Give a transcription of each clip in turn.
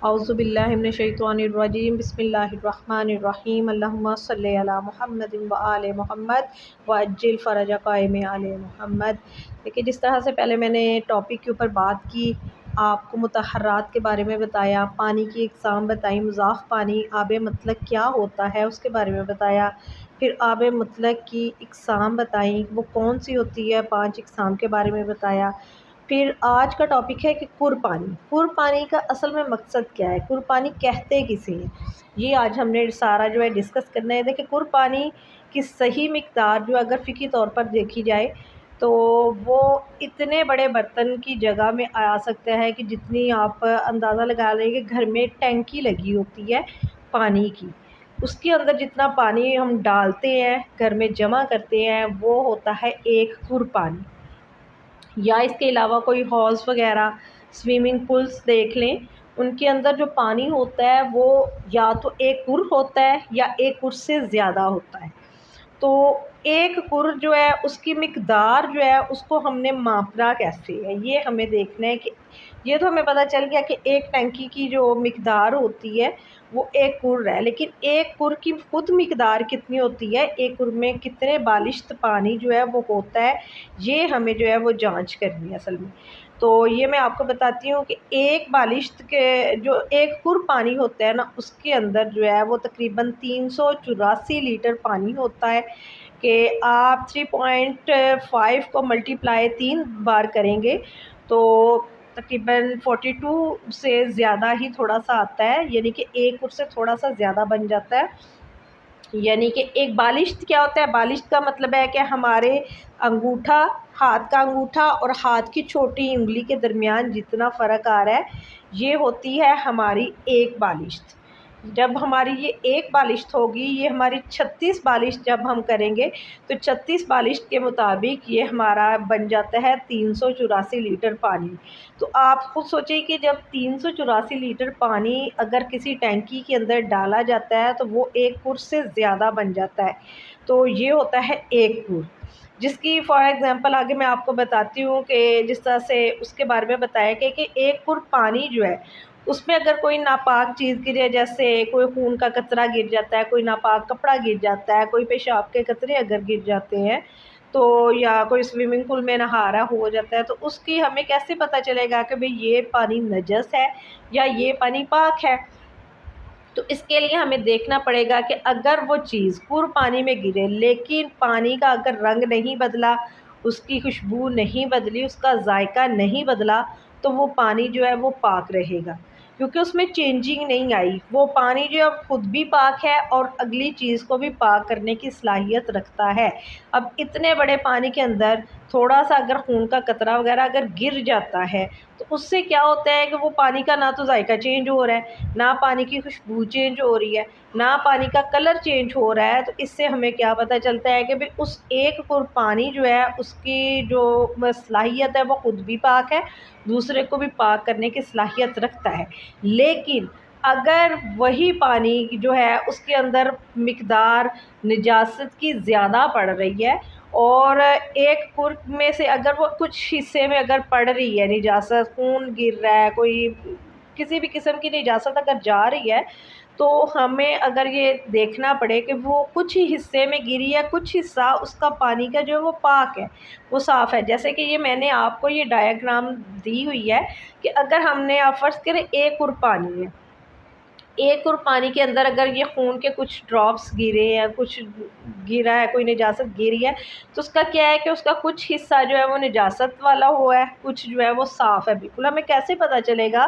اعوذ باللہ من الشیطان الرجیم، بسم اللہ الرحمن الرحیم، اللہم صلی علی محمد و آل محمد وعجل فرج قائم آل محمد۔ دیکھیے، جس طرح سے پہلے میں نے ٹاپک کے اوپر بات کی، آپ کو مطہرات کے بارے میں بتایا، پانی کی اقسام بتائی، مضاف پانی، آب مطلق کیا ہوتا ہے اس کے بارے میں بتایا، پھر آب مطلق کی اقسام بتائیں، وہ کون سی ہوتی ہے، 5 اقسام کے بارے میں بتایا۔ پھر آج کا ٹاپک ہے کہ کُر پانی۔ کُر پانی کا اصل میں مقصد کیا ہے، کُر پانی کہتے کسے ہیں، یہ آج ہم نے سارا جو ہے ڈسکس کرنا ہے۔ دیکھیں، کُر پانی کی صحیح مقدار جو اگر فقہی طور پر دیکھی جائے تو وہ اتنے بڑے برتن کی جگہ میں آ سکتا ہے کہ جتنی آپ اندازہ لگا لیں کہ گھر میں ٹینکی لگی ہوتی ہے پانی کی، اس کے اندر جتنا پانی ہم ڈالتے ہیں گھر میں جمع کرتے ہیں وہ ہوتا ہے ایک کُر پانی۔ یا اس کے علاوہ کوئی ہالس وغیرہ، سوئمنگ پولس دیکھ لیں، ان کے اندر جو پانی ہوتا ہے وہ یا تو ایک کُر ہوتا ہے یا ایک کُر سے زیادہ ہوتا ہے۔ تو ایک کُر جو ہے اس کی مقدار جو ہے اس کو ہم نے ماپنا کیسے ہے، یہ ہمیں دیکھنا ہے۔ کہ یہ تو ہمیں پتہ چل گیا کہ ایک ٹینکی کی جو مقدار ہوتی ہے وہ ایک کُر ہے، لیکن ایک کُر کی خود مقدار کتنی ہوتی ہے، ایک کُر میں کتنے بالشت پانی جو ہے وہ ہوتا ہے، یہ ہمیں جو ہے وہ جانچ کرنی ہے اصل میں۔ تو یہ میں آپ کو بتاتی ہوں کہ ایک بالشت کے جو ایک کُر پانی ہوتا ہے نا، اس کے اندر جو ہے وہ تقریباً 384 لیٹر پانی ہوتا ہے۔ کہ آپ 3.5 کو ملٹیپلائی 3 بار کریں گے تو تقریباً 42 سے زیادہ ہی تھوڑا سا آتا ہے، یعنی کہ ایک کُر سے تھوڑا سا زیادہ بن جاتا ہے۔ یعنی کہ ایک بالشت کیا ہوتا ہے، بالشت کا مطلب ہے کہ ہمارے انگوٹھا، ہاتھ کا انگوٹھا اور ہاتھ کی چھوٹی انگلی کے درمیان جتنا فرق آ رہا ہے یہ ہوتی ہے ہماری ایک بالشت۔ جب ہماری یہ ایک بالشت ہوگی، یہ ہماری 36 بالشت جب ہم کریں گے تو 36 بالشت کے مطابق یہ ہمارا بن جاتا ہے 384 لیٹر پانی۔ تو آپ خود سوچیں کہ جب 384 لیٹر پانی اگر کسی ٹینکی کے اندر ڈالا جاتا ہے تو وہ ایک کُر سے زیادہ بن جاتا ہے، تو یہ ہوتا ہے ایک کُر۔ جس کی فار ایگزامپل آگے میں آپ کو بتاتی ہوں کہ جس طرح سے اس کے بارے میں بتایا کہ ایک کُر پانی جو ہے اس میں اگر کوئی ناپاک چیز گرے، جیسے کوئی خون کا قطرہ گر جاتا ہے، کوئی ناپاک کپڑا گر جاتا ہے، کوئی پیشاب کے قطرے اگر گر جاتے ہیں تو، یا کوئی سوئمنگ پول میں نہا رہا ہو جاتا ہے، تو اس کی ہمیں کیسے پتہ چلے گا کہ بھئی یہ پانی نجس ہے یا یہ پانی پاک ہے؟ تو اس کے لیے ہمیں دیکھنا پڑے گا کہ اگر وہ چیز کُر پانی میں گرے لیکن پانی کا اگر رنگ نہیں بدلا، اس کی خوشبو نہیں بدلی، اس کا ذائقہ نہیں بدلا، تو وہ پانی جو ہے وہ پاک رہے گا، کیونکہ اس میں چینجنگ نہیں آئی۔ وہ پانی جو ہے خود بھی پاک ہے اور اگلی چیز کو بھی پاک کرنے کی صلاحیت رکھتا ہے۔ اب اتنے بڑے پانی کے اندر تھوڑا سا اگر خون کا قطرہ وغیرہ اگر گر جاتا ہے تو اس سے کیا ہوتا ہے کہ وہ پانی کا نہ تو ذائقہ چینج ہو رہا ہے، نہ پانی کی خوشبو چینج ہو رہی ہے، نہ پانی کا کلر چینج ہو رہا ہے۔ تو اس سے ہمیں کیا پتہ چلتا ہے کہ بھئی اس ایک کُر پانی جو ہے اس کی جو صلاحیت ہے وہ خود بھی پاک ہے، دوسرے کو بھی پاک کرنے کی صلاحیت رکھتا ہے۔ لیکن اگر وہی پانی جو ہے اس کے اندر مقدار نجاست کی زیادہ پڑ رہی ہے اور ایک کُر میں سے اگر وہ کچھ حصے میں اگر پڑ رہی ہے نجاست، خون گر رہا ہے، کوئی کسی بھی قسم کی نجاست اگر جا رہی ہے، تو ہمیں اگر یہ دیکھنا پڑے کہ وہ کچھ ہی حصے میں گری ہے، کچھ حصہ اس کا پانی کا جو ہے وہ پاک ہے، وہ صاف ہے۔ جیسے کہ یہ میں نے آپ کو یہ ڈائیگرام دی ہوئی ہے کہ اگر ہم نے آپ فرض کریں ایک کُر پانی ہے، ایک کُر پانی کے اندر اگر یہ خون کے کچھ ڈراپس گرے یا کچھ گرا ہے، کوئی نجاست گری ہے، تو اس کا کیا ہے کہ اس کا کچھ حصہ جو ہے وہ نجاست والا ہوا ہے، کچھ جو ہے وہ صاف ہے بالکل۔ ہمیں کیسے پتہ چلے گا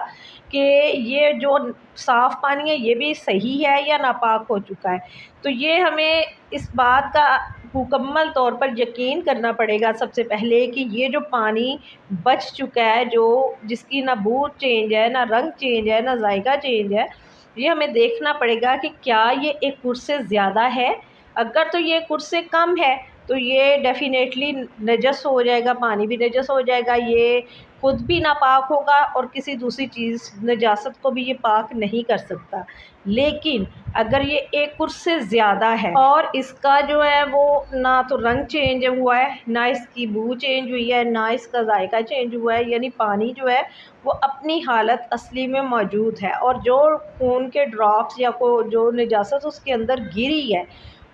کہ یہ جو صاف پانی ہے یہ بھی صحیح ہے یا ناپاک ہو چکا ہے؟ تو یہ ہمیں اس بات کا مکمل طور پر یقین کرنا پڑے گا سب سے پہلے کہ یہ جو پانی بچ چکا ہے، جو جس کی نہ بو چینج ہے، نہ رنگ چینج ہے، نہ ذائقہ چینج ہے، یہ ہمیں دیکھنا پڑے گا کہ کیا یہ ایک کُر سے زیادہ ہے۔ اگر تو یہ کُر سے کم ہے تو یہ ڈیفینیٹلی نجس ہو جائے گا، پانی بھی نجس ہو جائے گا، یہ خود بھی ناپاک ہوگا اور کسی دوسری چیز نجاست کو بھی یہ پاک نہیں کر سکتا۔ لیکن اگر یہ ایک کر سے زیادہ ہے اور اس کا جو ہے وہ نہ تو رنگ چینج ہوا ہے، نہ اس کی بو چینج ہوئی ہے، نہ اس کا ذائقہ چینج ہوا ہے، یعنی پانی جو ہے وہ اپنی حالت اصلی میں موجود ہے، اور جو خون کے ڈراپس یا جو نجاست اس کے اندر گری ہے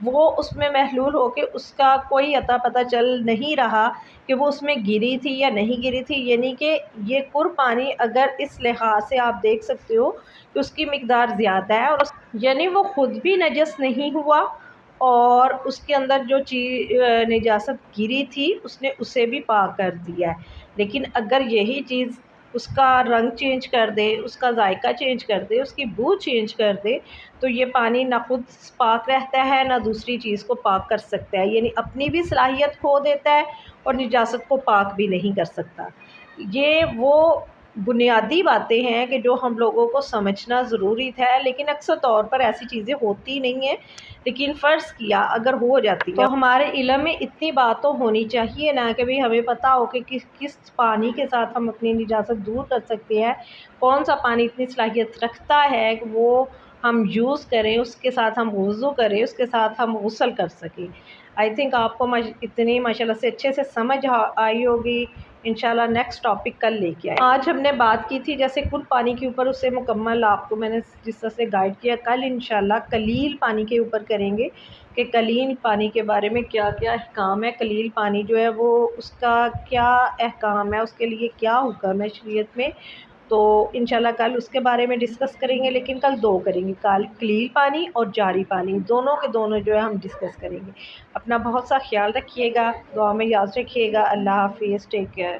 وہ اس میں محلول ہو کے اس کا کوئی عطا پتہ چل نہیں رہا کہ وہ اس میں گری تھی یا نہیں گری تھی، یعنی کہ یہ پر پانی اگر اس لحاظ سے آپ دیکھ سکتے ہو کہ اس کی مقدار زیادہ ہے، اور یعنی وہ خود بھی نجس نہیں ہوا اور اس کے اندر جو نجاست گری تھی اس نے اسے بھی پاک کر دیا ہے۔ لیکن اگر یہی چیز اس کا رنگ چینج کر دے، اس کا ذائقہ چینج کر دے، اس کی بو چینج کر دے، تو یہ پانی نہ خود پاک رہتا ہے نہ دوسری چیز کو پاک کر سکتا ہے، یعنی اپنی بھی صلاحیت کھو دیتا ہے اور نجاست کو پاک بھی نہیں کر سکتا۔ یہ وہ بنیادی باتیں ہیں کہ جو ہم لوگوں کو سمجھنا ضروری تھا، لیکن اکثر طور پر ایسی چیزیں ہوتی نہیں ہیں، لیکن فرض کیا اگر ہو جاتی تو ہمارے علم میں اتنی بات تو ہونی چاہیے نا کہ بھئی ہمیں پتہ ہو کہ کس پانی کے ساتھ ہم اپنی نجاست دور کر سکتے ہیں، کون سا پانی اتنی صلاحیت رکھتا ہے کہ وہ ہم یوز کریں، اس کے ساتھ ہم وضو کریں، اس کے ساتھ ہم غسل کر سکیں۔ آئی تھنک آپ کو اتنی ماشاءاللہ سے اچھے سے سمجھ آئی ہوگی۔ انشاءاللہ نیکسٹ ٹاپک کل لے کے آئے۔ آج ہم نے بات کی تھی جیسے کل پانی کے اوپر، اسے مکمل آپ کو میں نے جس طرح سے گائیڈ کیا، کل انشاءاللہ قلیل پانی کے اوپر کریں گے کہ قلیل پانی کے بارے میں کیا کیا احکام ہے، قلیل پانی جو ہے وہ اس کا کیا احکام ہے، اس کے لیے کیا حکم ہے شریعت میں، تو انشاءاللہ کل اس کے بارے میں ڈسکس کریں گے، لیکن کل دو کریں گے، کل قلیل پانی اور جاری پانی دونوں کے دونوں جو ہے ہم ڈسکس کریں گے۔ اپنا بہت سا خیال رکھیے گا، دعا میں یاد رکھیے گا۔ اللہ حافظ، ٹیک کیئر۔